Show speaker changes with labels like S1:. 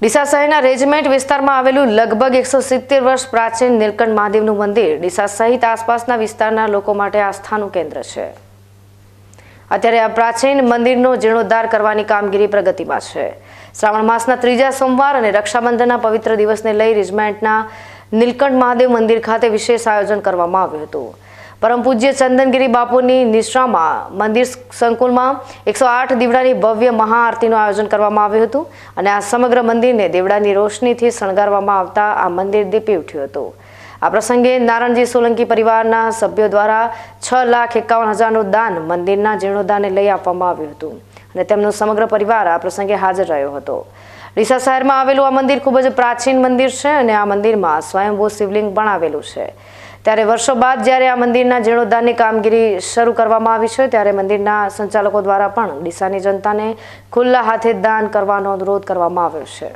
S1: ડીસા શહેરના રેજમેન્ટ વિસ્તારમાં આવેલું લગભગ 170 વર્ષ પ્રાચીન નીલકંઠ મહાદેવનું મંદિર ડીસા સહિત આસપાસના વિસ્તારના લોકો માટે આસ્થાનું કેન્દ્ર છે। અત્યારે આ પ્રાચીન મંદિરનો જીર્ણોદ્ધાર કરવાની કામગીરી પ્રગતિમાં છે। શ્રાવણ માસના ત્રીજા સોમવાર અને રક્ષાબંધનના પવિત્ર દિવસને લઈ રેજમેન્ટના નીલકંઠ મહાદેવ મંદિર ખાતે વિશેષ આયોજન કરવામાં આવ્યું હતું। પરમ પૂજ્ય ચંદનગીરી બાપુની નિશ્રામાં મંદિર સંકુલમાં 108 દીવડાની ભવ્ય મહાઆરતીનું આયોજન કરવામાં આવ્યું હતું અને આ સમગ્ર મંદિરને દીવડાની રોશનીથી શણગારવામાં આવતા આ મંદિર દીપી ઉઠ્યું હતું। આ પ્રસંગે નારણજી સોલંકી પરિવારના સભ્યો દ્વારા 6,51,000નું દાન મંદિરના જીર્ણોદ્ધારને લઈ આપવામાં આવ્યું હતું અને તેમનો સમગ્ર પરિવાર આ પ્રસંગે હાજર રહ્યો હતો। ડીસા શહેરમાં આવેલું આ મંદિર ખૂબ જ પ્રાચીન મંદિર છે અને આ મંદિરમાં સ્વયંભૂ શિવલિંગ પણ આવેલું છે। ત્યારે વર્ષો બાદ જ્યારે આ મંદિરના જીર્ણોદ્ધારની કામગીરી શરૂ કરવામાં આવી છે ત્યારે મંદિરના સંચાલકો દ્વારા પણ ડીસાની જનતાને ખુલ્લા હાથે દાન કરવાનો અનુરોધ કરવામાં આવ્યો છે।